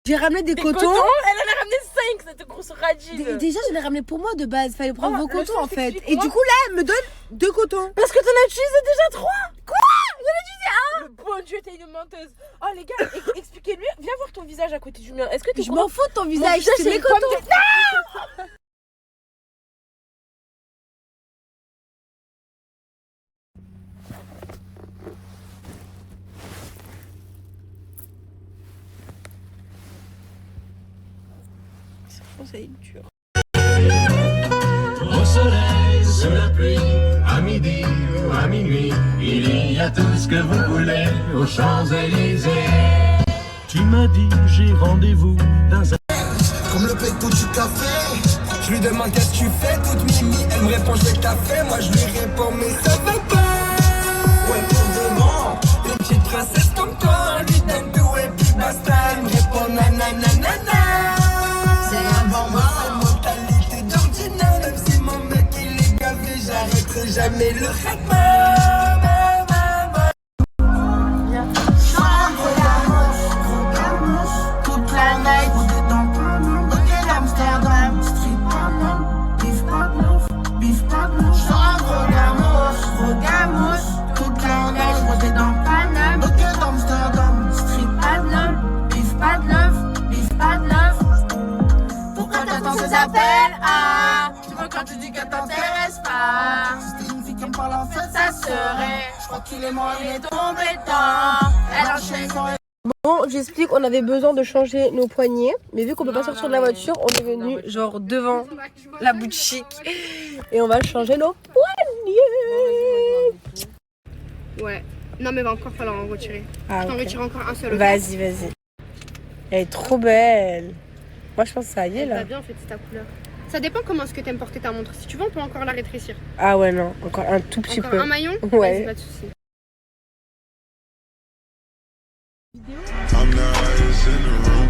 J'ai ramené des cotons. Elle en a ramené 5, cette grosse radine. Déjà, je l'ai ramené pour moi de base. Fallait prendre vos cotons en fait. Et du coup, là, elle me donne 2 cotons. Parce que t'en as utilisé déjà 3. Quoi? J'en ai utilisé 1. Le bon Dieu, t'es une menteuse. Oh les gars, expliquez-lui. Viens voir ton visage à côté du mien. Est-ce que tu Je m'en fous de ton visage. C'est mes comme cotons. Non. Ça va être dur. Au soleil, sous la pluie, à midi ou à minuit, il y a tout ce que vous voulez aux Champs-Élysées. Tu m'as dit j'ai rendez-vous dans un... Comme le pétou du café, je lui demande qu'est-ce que tu fais, toute mimi, elle me répond je vais café, moi je lui réponds mais ça va pas. Ouais pour de bon, une petite princesse comme toi, on lui donne tout et puis basta, elle me répond nanana. C'est un bon mentalité d'ordinaire, même si mon mec il est gavé, j'arrêterai jamais le rythme. Quand tu dis que t'intéresses pas, si c'était une fille qui me parle en fait, ça serait. Je crois qu'il est mort, il est tombé dedans. Elle enchaîne son... Bon, j'explique, on avait besoin de changer nos poignets, mais vu qu'on peut pas sortir de la voiture, on est venu genre devant la boutique et on va changer nos poignets. Ouais. Non mais va encore falloir en retirer. Ah, je t'en ok. retire encore un seul. Vas-y, vas-y. Elle est trop belle. Moi je pense que ça y est là. T'as bien fait, c'est ta couleur. Ça dépend comment est-ce que t'aimes porter ta montre. Si tu veux, on peut encore la rétrécir. Ah ouais, non, encore un tout petit Encore peu. un maillon? Ouais. Vas-y, pas de soucis. I'm the highest in the room.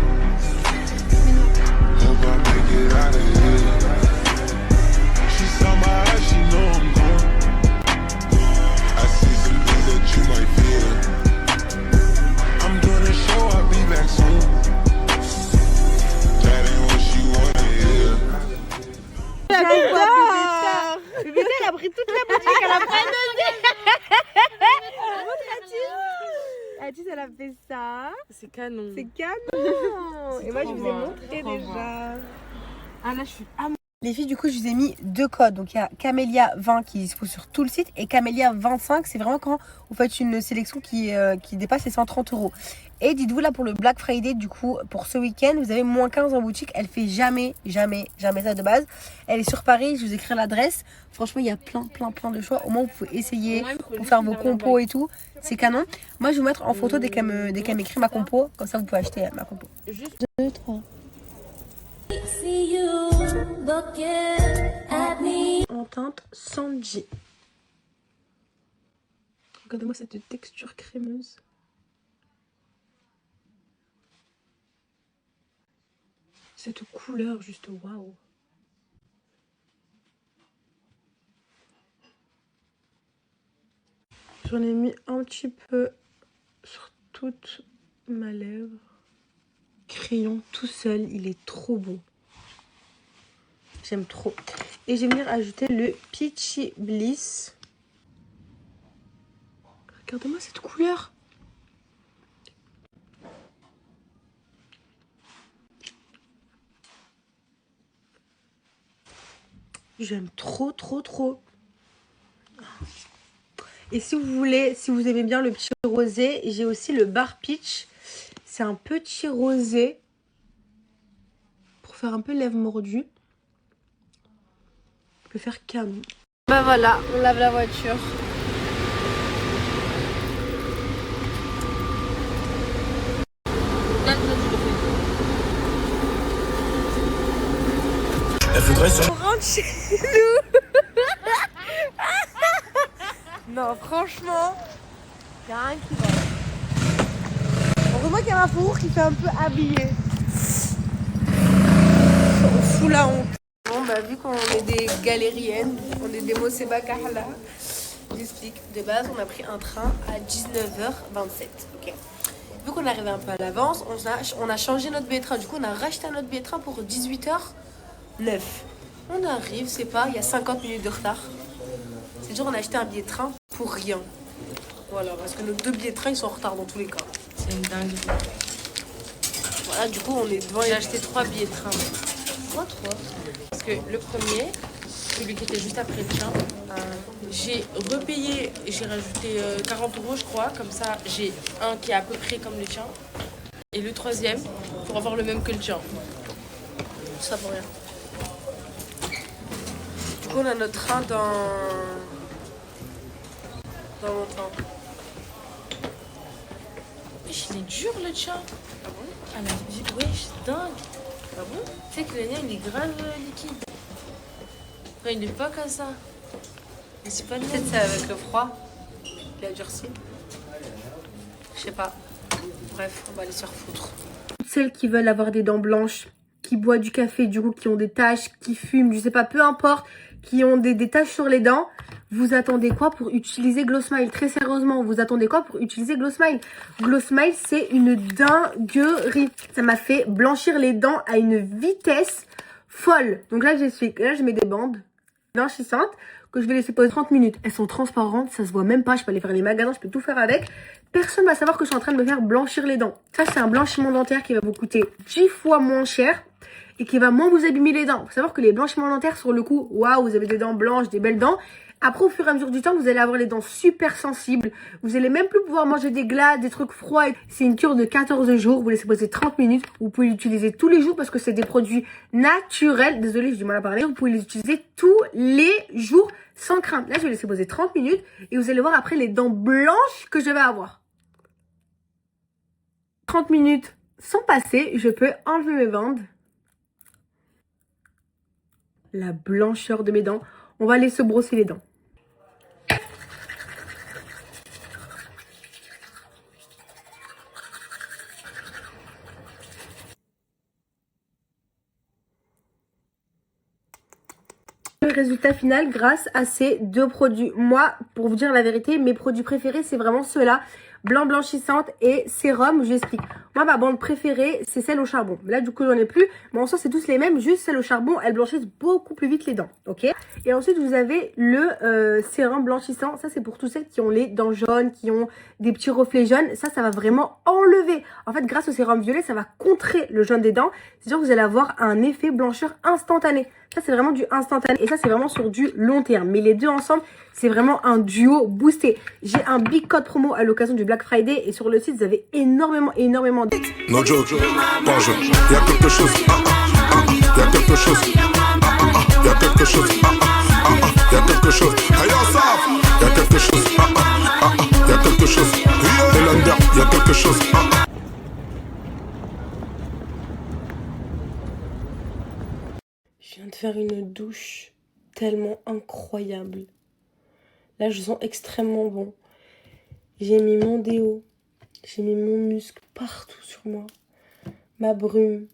Hope I make it out of here. She saw my eyes, she know I'm gone. I see some things that you might feel. I'm doing a show, I'll be back soon. That ain't what she wanna hear. J'adore. Bébé, elle a pris toute la boutique, elle a pris Atis, elle a fait ça. C'est canon. C'est canon. Et moi, je vous ai montré déjà. Ah là, je suis... Les filles, du coup, je vous ai mis 2 codes. Donc, il y a Camélia 20 qui est dispo sur tout le site et Camélia 25. C'est vraiment quand vous faites une sélection qui dépasse les 130 €. Et dites-vous, là, pour le Black Friday, du coup, pour ce week-end, vous avez moins 15 en boutique. Elle fait jamais ça de base. Elle est sur Paris. Je vous écris l'adresse. Franchement, il y a plein de choix. Au moins, vous pouvez essayer pour faire vos compos et tout. C'est canon. Moi, je vais vous mettre en photo dès qu'elle m'écrit ma compo. Comme ça, vous pouvez acheter ma compo. Juste 2, 3. En teinte Sanji. Regardez-moi cette texture crémeuse. Cette couleur juste waouh. J'en ai mis un petit peu sur toute ma lèvre. Crayon tout seul, il est trop beau. J'aime trop. Et je vais venir ajouter le Peachy Bliss. Regardez-moi cette couleur. J'aime trop. Et si vous voulez, si vous aimez bien le petit rosé, j'ai aussi le Bar Peach. C'est un petit rosé pour faire un peu lèvres mordues. On peut faire canon. Bah voilà, on lave la voiture. On rentre chez nous. Non, franchement, il n'y a rien qui va. Heureusement qu'il y a un four qui fait un peu habillé. On fout la honte. Bon, bah, vu qu'on est des galériennes, on est des Moseba Carla, j'explique. De base, on a pris un train à 19h27. Ok. vu qu'on est arrivé un peu à l'avance, on a changé notre billet de train. Du coup, on a racheté notre billet de train pour 18h09. On arrive, c'est pas, il y a 50 minutes de retard. C'est-à-dire on a acheté un billet de train pour rien. Voilà, parce que nos 2 billets de train, ils sont en retard dans tous les cas. C'est une dingue. Voilà, du coup, on est devant. J'ai acheté 3 billets de train. Quoi, 3? Parce que le premier, celui qui était juste après le tien, j'ai repayé, j'ai rajouté 40 € je crois. Comme ça, j'ai un qui est à peu près comme le tien. Et le troisième, pour avoir le même que le tien. Tout ça pour rien. Du coup, on a notre train dans longtemps. Wesh, il est dur le tien. Ah bon? Ah la vie, wesh, dingue. Ah bon? Tu sais que le mien, il est grave liquide. Enfin, il est pas comme ça. Mais c'est pas le Peut-être même. c'est avec le froid. Il a durci. Je sais pas. Bref, on va aller se faire foutre. Celles qui veulent avoir des dents blanches, qui boivent du café, du coup, qui ont des taches, qui fument, je sais pas, peu importe, qui ont des taches sur les dents, vous attendez quoi pour utiliser Glossmile? Très sérieusement, vous attendez quoi pour utiliser Glossmile? Glossmile, c'est une dinguerie. Ça m'a fait blanchir les dents à une vitesse folle. Donc là, je mets des bandes blanchissantes que je vais laisser poser 30 minutes. Elles sont transparentes, ça se voit même pas. Je peux aller faire les magasins, je peux tout faire avec. Personne va savoir que je suis en train de me faire blanchir les dents. Ça, c'est un blanchiment dentaire qui va vous coûter 10 fois moins cher et qui va moins vous abîmer les dents. Faut savoir que les blanchiments dentaires, sur le coup, waouh, vous avez des dents blanches, des belles dents. Après, au fur et à mesure du temps, vous allez avoir les dents super sensibles. Vous allez même plus pouvoir manger des glaces, des trucs froids. C'est une cure de 14 jours. Vous laissez poser 30 minutes. Vous pouvez l'utiliser tous les jours parce que c'est des produits naturels. Désolée, j'ai du mal à parler. Vous pouvez les utiliser tous les jours sans crainte. Là, je vais laisser poser 30 minutes et vous allez voir après les dents blanches que je vais avoir. 30 minutes sont passées. Je peux enlever mes bandes. La blancheur de mes dents. On va aller se brosser les dents. Le résultat final grâce à ces 2 produits. Moi, pour vous dire la vérité, mes produits préférés, c'est vraiment ceux-là. Blanc blanchissante et sérum, je l'explique. Moi, ma bande préférée, c'est celle au charbon. Là, du coup, j'en ai plus. Mais en soi, c'est tous les mêmes. Juste celle au charbon, elles blanchissent beaucoup plus vite les dents. Ok. Et ensuite, vous avez le sérum blanchissant. Ça, c'est pour tous celles qui ont les dents jaunes, qui ont des petits reflets jaunes. Ça va vraiment enlever. En fait, grâce au sérum violet, ça va contrer le jaune des dents. C'est-à-dire que vous allez avoir un effet blancheur instantané. Ça, c'est vraiment du instantané. Et ça, c'est vraiment sur du long terme. Mais les deux ensemble, c'est vraiment un duo boosté. J'ai un big code promo à l'occasion du Black Friday. Et sur le site, vous avez énormément de... No joke, pas joke. Y'a quelque chose, y'a quelque chose, y'a quelque chose, y'a quelque chose. Hey yo, Saf, y'a quelque chose, y'a quelque chose. Helander, y'a quelque chose. Je viens de faire une douche tellement incroyable. Là, je sens extrêmement bon. J'ai mis mon déo. J'ai mis mon muscle partout sur moi. Ma brume.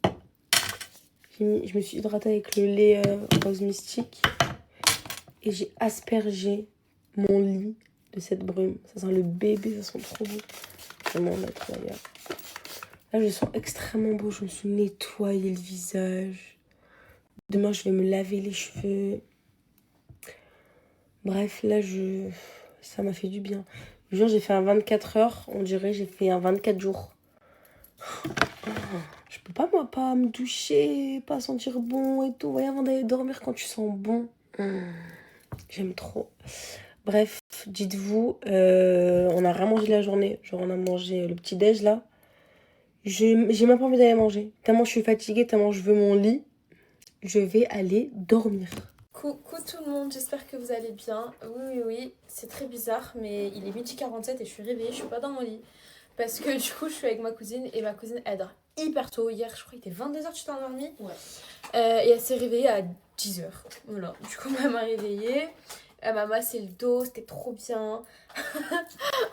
Je me suis hydratée avec le lait rose mystique. Et j'ai aspergé mon lit de cette brume. Ça sent le bébé, ça sent trop beau. Je vais m'en mettre d'ailleurs. Là, je sens extrêmement beau. Je me suis nettoyé le visage. Demain, je vais me laver les cheveux. Bref, là, ça m'a fait du bien. Le jour, j'ai fait un 24 heures. On dirait j'ai fait un 24 jours. Je peux pas, moi, pas me doucher, pas sentir bon et tout. Ouais, avant d'aller dormir, quand tu sens bon. J'aime trop. Bref, dites-vous, on a rien mangé de la journée. Genre, on a mangé le petit-déj, là. J'ai même pas envie d'aller manger. Tellement je suis fatiguée, tellement je veux mon lit. Je vais aller dormir. Coucou tout le monde, j'espère que vous allez bien. Oui, c'est très bizarre, mais il est 12h47 et je suis réveillée, je suis pas dans mon lit. Parce que du coup, je suis avec ma cousine et ma cousine, elle dort hyper tôt. Hier, je crois qu'il était 22h, tu t'es endormie. Ouais. Et elle s'est réveillée à 10h. Voilà, du coup, elle m'a réveillée. Elle m'a massé le dos, c'était trop bien.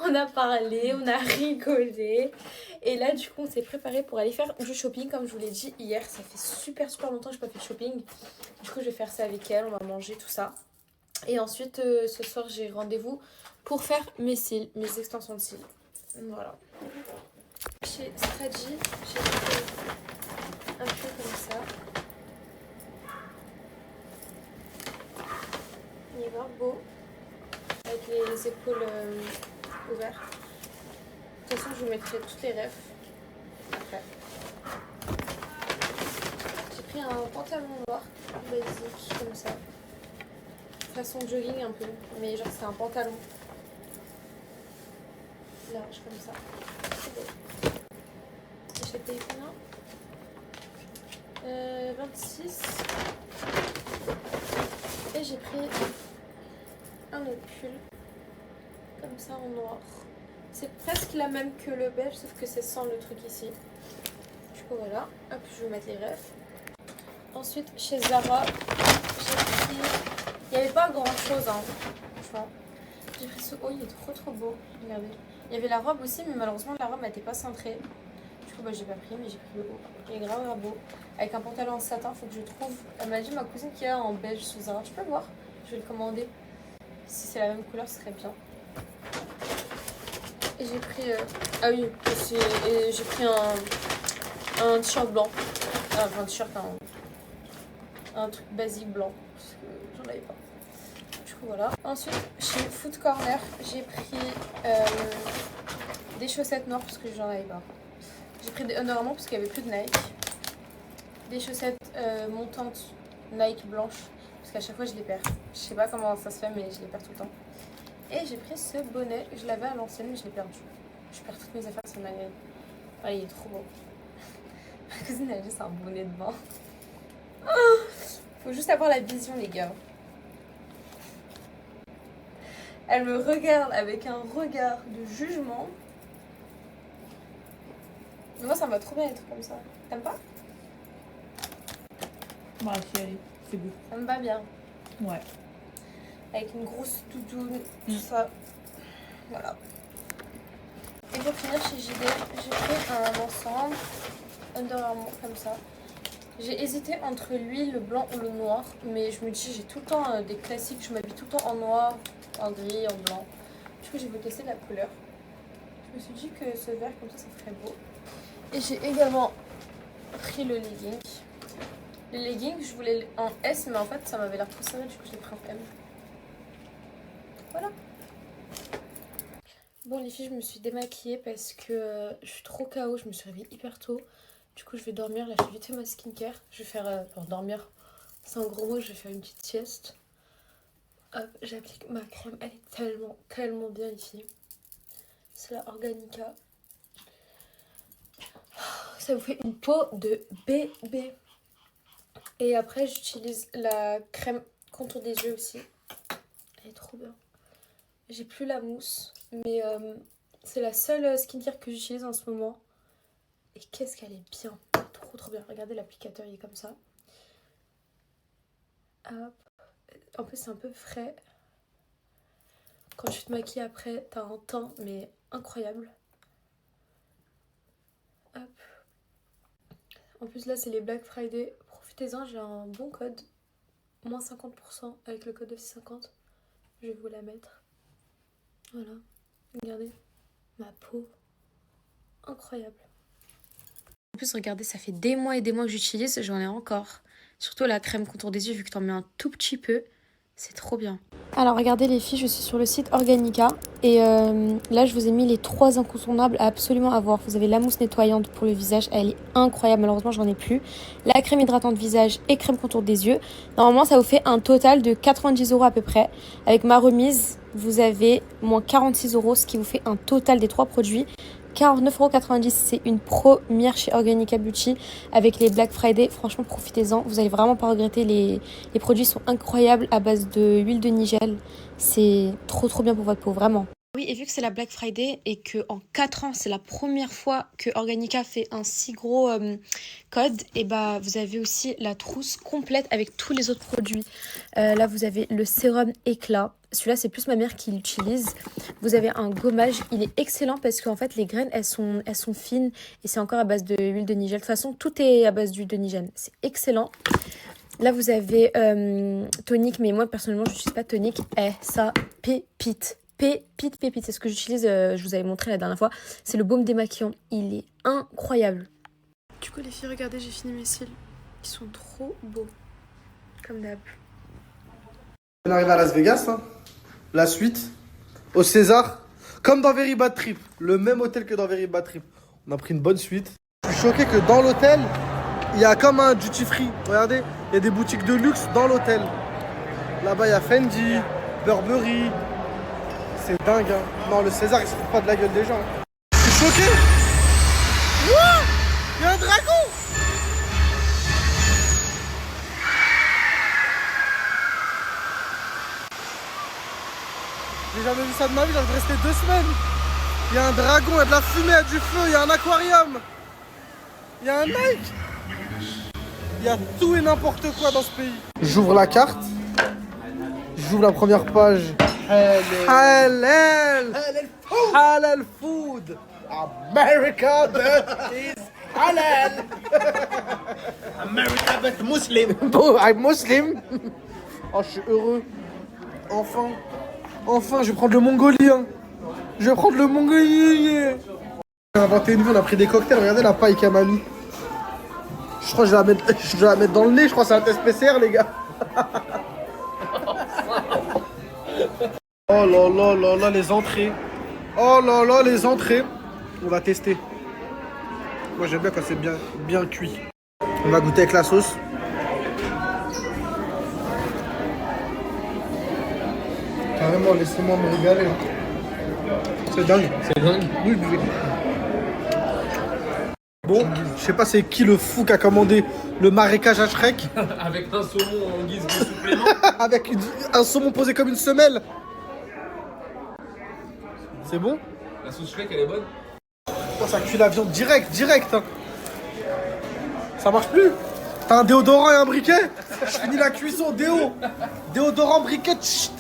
On a parlé, on a rigolé. Et là, du coup, on s'est préparé pour aller faire du shopping. Comme je vous l'ai dit hier, ça fait super longtemps que je n'ai pas fait de shopping. Du coup, je vais faire ça avec elle, on va manger tout ça. Et ensuite, ce soir, j'ai rendez-vous pour faire mes cils, mes extensions de cils. Voilà. Chez Stragy, j'ai pris un pull comme ça. Il est vraiment beau. Avec les épaules ouvertes. De toute façon, je vous mettrai toutes les refs après. J'ai pris un pantalon noir, basique, comme ça. Façon jogging un peu, mais genre c'est un pantalon. Large comme ça. C'est beau. J'ai payé combien 26. Et j'ai pris un autre pull. Comme ça en noir. C'est presque la même que le beige, sauf que c'est sans le truc ici. Du coup voilà. Hop, je vais vous mettre les refs. Ensuite, chez Zara, j'ai pris... Il n'y avait pas grand chose, hein, franchement. J'ai pris ce haut, il est trop beau. Regardez. Il y avait la robe aussi, mais malheureusement la robe n'était pas cintrée. Du coup, bah, j'ai pas pris, mais j'ai pris le haut. Il est grave beau. Avec un pantalon en satin, faut que je trouve. Elle m'a dit, ma cousine qui a en beige sous Zara. Tu peux le voir? Je vais le commander. Si c'est la même couleur, ce serait bien. Et j'ai pris. Ah oui, j'ai pris un t-shirt blanc. Enfin, un t-shirt, un truc basique blanc. Parce que j'en avais pas. Du coup, voilà. Ensuite, chez Foot Corner, j'ai pris des chaussettes noires parce que j'en avais pas. J'ai pris des Under Armour parce qu'il n'y avait plus de Nike. Des chaussettes montantes Nike blanches parce qu'à chaque fois je les perds. Je sais pas comment ça se fait, mais je les perds tout le temps. Et j'ai pris ce bonnet, je l'avais à l'ancienne mais je l'ai perdu. Je perds toutes mes affaires sur ma grille. Ah, il est trop beau. Ma cousine elle a dit c'est un bonnet de bain. Faut juste avoir la vision les gars. Elle me regarde avec un regard de jugement. Mais moi ça me va trop bien les trucs comme ça. T'aimes pas? Bah si, allez, c'est beau. Ça me va bien. Ouais. Avec une grosse doudoune, tout ça. Voilà. Et pour finir chez JD, j'ai fait un ensemble Under Armour comme ça. J'ai hésité entre lui, le blanc ou le noir. Mais je me dis, j'ai tout le temps des classiques. Je m'habille tout le temps en noir, en gris, en blanc. Du coup, j'ai voulu tester la couleur. Je me suis dit que ce vert comme ça ferait beau. Et j'ai également pris le legging. Le legging, je voulais en S, mais en fait, ça m'avait l'air trop serré. Du coup, je l'ai pris en M. Voilà. Bon les filles, je me suis démaquillée parce que je suis trop KO, je me suis réveillée hyper tôt. Du coup je vais dormir, là j'ai vite fait ma skincare. Je vais faire, pour dormir, c'est un gros mot, je vais faire une petite sieste. Hop, j'applique ma crème, elle est tellement bien les filles. C'est la Organica. Ça vous fait une peau de bébé. Et après j'utilise la crème contour des yeux aussi. Elle est trop bien. J'ai plus la mousse, mais c'est la seule skincare que j'utilise en ce moment. Et qu'est-ce qu'elle est bien, trop bien. Regardez l'applicateur, il est comme ça. Hop. En plus c'est un peu frais. Quand tu te maquilles après, t'as un teint mais incroyable. Hop. En plus là c'est les Black Friday. Profitez-en, j'ai un bon code. Moins 50% avec le code de 50. Je vais vous la mettre. Voilà, regardez, ma peau, incroyable. En plus, regardez, ça fait des mois et des mois que j'utilise, j'en ai encore. Surtout la crème contour des yeux, vu que t'en mets un tout petit peu, c'est trop bien. Alors regardez les filles, je suis sur le site Organica et là je vous ai mis les 3 incontournables à absolument avoir. Vous avez la mousse nettoyante pour le visage, elle est incroyable, malheureusement j'en ai plus. La crème hydratante visage et crème contour des yeux. Normalement ça vous fait un total de 90 € à peu près. Avec ma remise, vous avez moins 46 €, ce qui vous fait un total des 3 produits. 49,90 €, c'est une première chez Organica Beauty avec les Black Friday. Franchement, profitez-en. Vous allez vraiment pas regretter. Les produits sont incroyables à base de huile de nigel. C'est trop bien pour votre peau, vraiment. Oui, et vu que c'est la Black Friday et qu'en 4 ans, c'est la première fois que Organica fait un si gros code, et bah vous avez aussi la trousse complète avec tous les autres produits. Là, vous avez le sérum éclat. Celui-là, c'est plus ma mère qui l'utilise. Vous avez un gommage. Il est excellent parce qu'en fait, les graines, elles sont fines et c'est encore à base de huile de nigel. De toute façon, tout est à base d'huile de nigel. C'est excellent. Là, vous avez tonique, mais moi, personnellement, je n'utilise pas de tonique. Ça pépite. pépite. C'est ce que j'utilise, je vous avais montré la dernière fois. C'est le baume démaquillant. Il est incroyable. Du coup, les filles, regardez, j'ai fini mes cils. Ils sont trop beaux. Comme d'hab. On arrive à Las Vegas, hein. La suite, au César, comme dans Very Bad Trip, le même hôtel que dans Very Bad Trip. On a pris une bonne suite. Je suis choqué que dans l'hôtel, il y a comme un duty free. Regardez, il y a des boutiques de luxe dans l'hôtel. Là-bas, il y a Fendi, Burberry. C'est dingue, hein. Non, le César, il se fout pas de la gueule des gens. Je suis choqué. Wouah, il y a un dragon. J'ai jamais vu ça de ma vie, j'ai resté 2 semaines. Il y a un dragon, il y a de la fumée, il y a du feu, il y a un aquarium. Il y a un Nike. Il y a tout et n'importe quoi dans ce pays. J'ouvre la carte. J'ouvre la première page. Halal. Halal food. America that is halal. America but Muslim. Oh, I'm Muslim. Oh, je suis heureux. Enfin, je vais prendre le mongolien. Je vais prendre le mongolien. On a inventé une vie, on a pris des cocktails. Regardez la paille qu'elle m'a mis. Je crois que je vais la mettre dans le nez. Je crois que c'est un test PCR, les gars. Oh là là là là, les entrées. Oh là là, les entrées. On va tester. Moi, j'aime bien quand c'est bien cuit. On va goûter avec la sauce. Carrément, laissez-moi me régaler. C'est dingue. C'est dingue. Oui, buvez. Bon, je sais pas c'est qui le fou qui a commandé le marécage à Shrek. Avec un saumon en guise de supplément. Avec un saumon posé comme une semelle. C'est bon? La sauce Shrek, elle est bonne. Oh, ça cuit la viande direct. Hein. Ça marche plus. T'as un déodorant et un briquet? Je finis la cuisson, déodorant, briquet. Chut.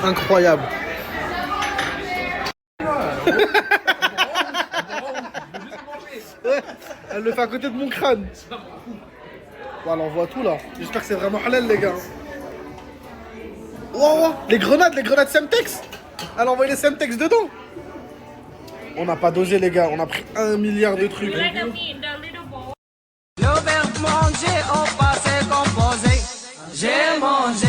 Incroyable. Elle le fait à côté de mon crâne. Voilà, on voit tout là. J'espère que c'est vraiment halal, les gars. Wow, les grenades Semtex. Elle a envoyé les Semtex dedans. On n'a pas dosé, les gars. On a pris 1 milliard de trucs. Le verbe manger au passé composé. J'ai mangé,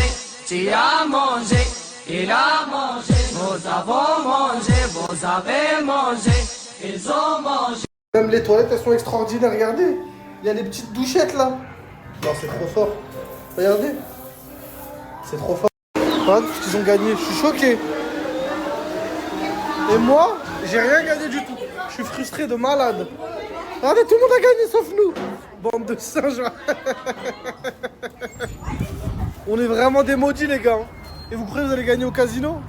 tu as mangé, il a mangé. Nous avons mangé, vous avez mangé, ils ont mangé. Même les toilettes, elles sont extraordinaires. Regardez, il y a des petites douchettes là. Non, c'est trop fort. Regardez. C'est trop fort. Regarde ce qu'ils ont gagné. Je suis choqué. Et moi, j'ai rien gagné du tout. Je suis frustré de malade. Regardez, tout le monde a gagné sauf nous. Bande de singes. On est vraiment des maudits, les gars. Et vous croyez que vous allez gagner au casino?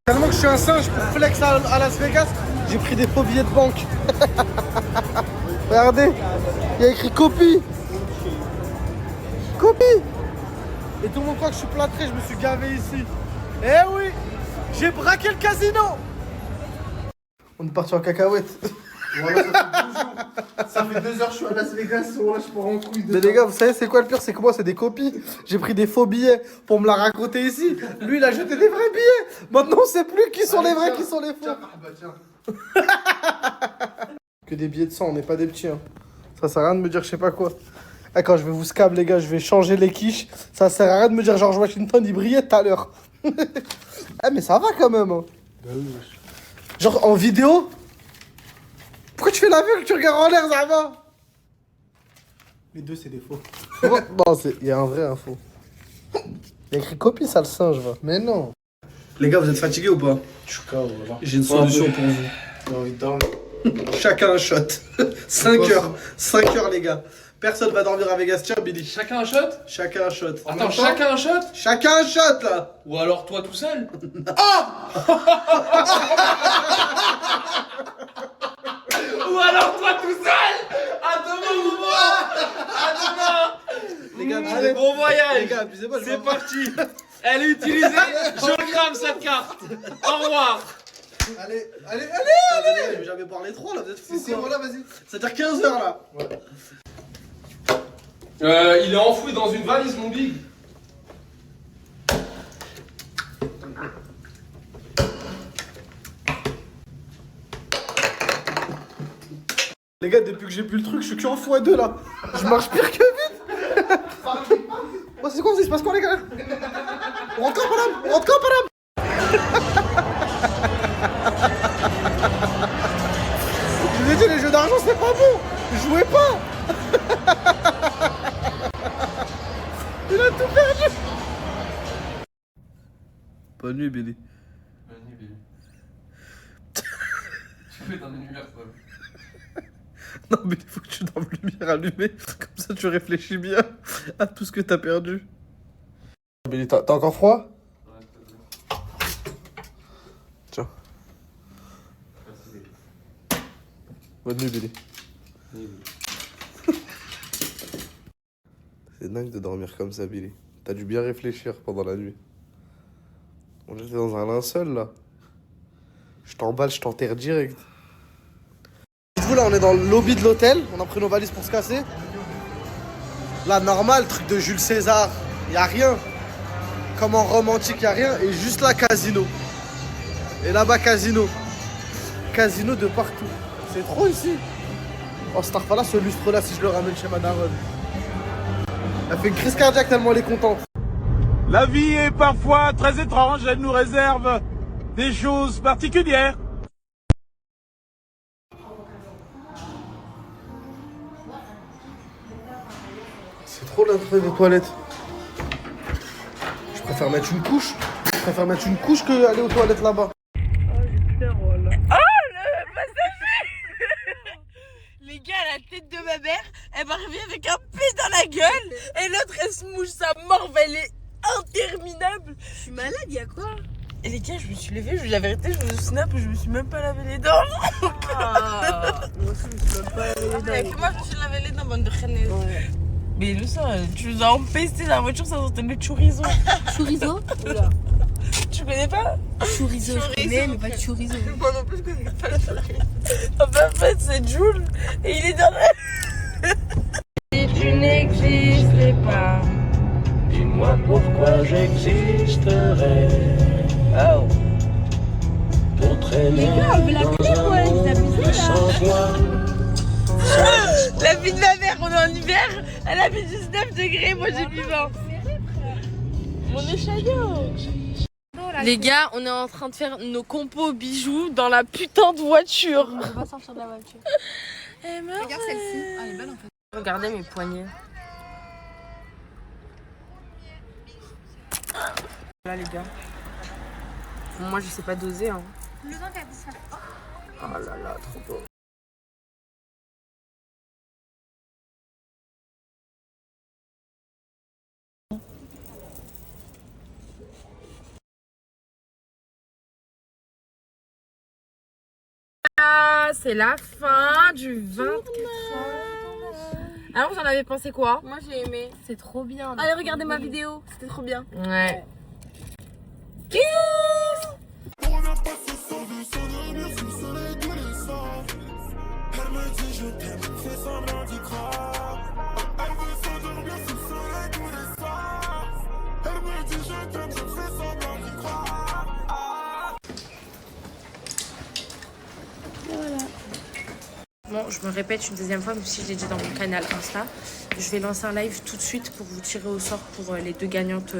Tellement que je suis un singe pour flex à Las Vegas, j'ai pris des faux billets de banque. Regardez, il y a écrit copie. Copie. Et tout le monde croit que je suis plâtré, je me suis gavé ici. Eh oui, j'ai braqué le casino. On est parti en cacahuète. Voilà, ça fait 2 heures que je suis à Las Vegas, voilà, je pars en couille. Mais les gars, vous savez c'est quoi le pire? C'est que moi c'est des copies. J'ai pris des faux billets pour me la raconter ici. Lui il a jeté des vrais billets. Maintenant on sait plus qui sont les vrais, qui sont les faux. Tiens, bah tiens. Que des billets de sang, on n'est pas des petits. Hein. Ça sert à rien de me dire je sais pas quoi. Ah, quand je vais vous scab les gars, je vais changer les quiches. Ça sert à rien de me dire George Washington il brillait tout à l'heure. Ah mais ça va quand même. Hein. Genre en vidéo. Pourquoi tu fais l'aveugle, tu regardes en l'air, ça va? Les deux, c'est des faux. Non, il y a un vrai, un faux. Il y a écrit copie, ça le singe, va. Mais non. Les gars, vous êtes fatigués ou pas? Je suis KO, voilà. J'ai une solution pour vous. J'ai envie de dormir. Chacun un shot. 5 heures. 5 heures, les gars. Personne va dormir à Vegas. Tiens, Billy. Chacun un shot? Chacun un shot. Attends, chacun un shot? Chacun un shot, là. Ou alors toi tout seul? Ou alors toi tout seul? À demain, mon À demain. Les gars, Allez, bon voyage. Les gars, abusez pas. C'est parti. Elle est utilisée, je crame cette carte. Au revoir. Allez, je vais jamais boire les 3 là, vous êtes fous. Si, voilà, vas-y. Ça dure 15 heures là. Il est enfoui dans une valise, mon big. Les gars, depuis que j'ai plus le truc, je suis que en x2 là. Je marche pire que vite. Oh, c'est quoi, il se passe quoi les gars? On rentre quand, madame? On rentre quand, madame? Je vous ai dit, les jeux d'argent c'est pas bon. Jouez pas. Il a tout perdu. Bonne nuit, Billy. Bonne nuit, Billy. Tu fais ton anniversaire. Non, mais il faut que tu dormes lumière allumée. Comme ça, tu réfléchis bien à tout ce que t'as perdu. Billy, t'as encore froid? Tiens. Bonne nuit, Billy. C'est dingue de dormir comme ça, Billy. T'as dû bien réfléchir pendant la nuit. On était dans un linceul, là. Je t'emballe, je t'enterre direct. Dites-vous, là, on est dans le lobby de l'hôtel. On a pris nos valises pour se casser. Là, normal, truc de Jules César. Y a rien. Comme en romantique, y a rien. Et juste là, casino. Et là-bas, casino. Casino de partout. C'est trop ici. Oh, Starfala, ce lustre-là, si je le ramène chez Madame. Elle fait une crise cardiaque tellement elle est contente. La vie est parfois très étrange, elle nous réserve des choses particulières. C'est trop l'entrée des toilettes. Je préfère mettre une couche. Je préfère mettre une couche que aller aux toilettes là-bas. Les gars, la tête de ma mère, elle m'arrive avec un P dans la gueule et l'autre elle se mouche sa morve, elle est interminable. Je suis malade, y'a quoi? Et les gars, je me suis levée, je vous dis la vérité, je vous snap, je me suis même pas lavé les dents. Ah, moi aussi, je me suis même pas lavé les dents. Avec moi, je me suis lavé les dents, bande de reines. Ouais. Mais le sang, tu nous as empesté dans la voiture, ça sentait le chorizo. Chorizo? Oula. Tu connais pas? Chorizo, je connais, mais pas de chorizo. Moi non plus, je connais pas le chorizo. En fait, c'est Jules, et il est dans la... Si tu n'existais pas, dis-moi pourquoi j'existerais. Oh. Pour traîner dans un monde sans toi. La vie de ma mère, on est en hiver, elle a mis 19 degrés, moi j'ai mis 20. Mon échaillot. Les gars, on est en train de faire nos compos bijoux dans la putain de voiture. On va sortir de la voiture. Regarde celle-ci. Ah, elle est belle en fait. Regardez mes poignets. Là les gars. Moi je sais pas doser hein. Le temps qu'elle puisse faire. Oh là là, trop beau. C'est la fin du 24. Alors vous en avez pensé quoi? Moi j'ai aimé. C'est trop bien. Allez regardez ma vidéo. C'était trop bien. Ouais. Kiss. Bon, je me répète une deuxième fois, même si je l'ai dit dans mon canal Insta. Je vais lancer un live tout de suite pour vous tirer au sort pour les deux gagnantes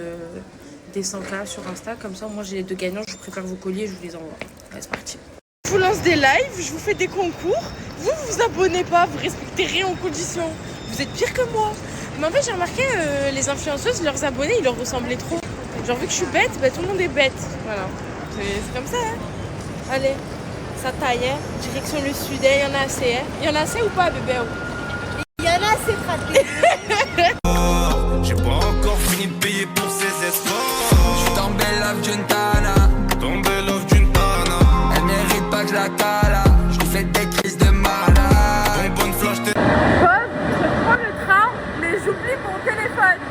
des 100K sur Insta. Comme ça, moi j'ai les deux gagnants, je vous prépare vos colliers et je vous les envoie. Allez, c'est parti. Je vous lance des lives, je vous fais des concours. Vous vous abonnez pas, vous respectez rien aux conditions. Vous êtes pire que moi. Mais en fait, j'ai remarqué les influenceuses, leurs abonnés, ils leur ressemblaient trop. Genre, vu que je suis bête, bah, tout le monde est bête. Voilà. C'est comme ça, hein. Allez. Ça taille, hein. Direction le sud, il y en a assez, hein. Il y en a assez ou pas, bébé? Il y en a assez, fraté. J'ai pas encore fini de payer pour ces escorts. J'suis tombé love d'une tana. Tombé love d'une tana. Elle mérite pas que je la cala. J'lui fais des crises de malade. Bonne flash t'es. Je prends le train, mais j'oublie mon téléphone.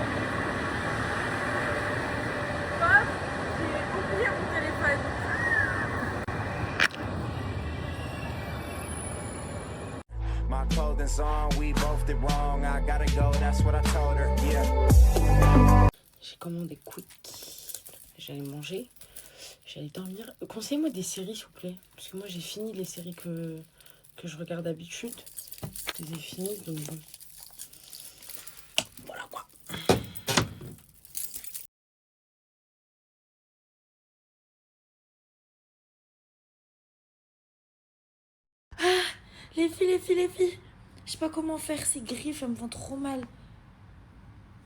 something's on, we both did wrong. I gotta go, that's what I told her, yeah. J'ai commandé cookies. J'allais manger. J'allais dormir. Conseillez-moi des séries, s'il vous plaît. Parce que moi, j'ai fini les séries que je regarde d'habitude. Je les ai finies, donc bon. Voilà quoi. Les filles. Je sais pas comment faire, ces griffes, elles me font trop mal.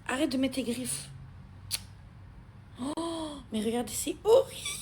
Arrête de mettre tes griffes. Oh, mais regardez, c'est horrible.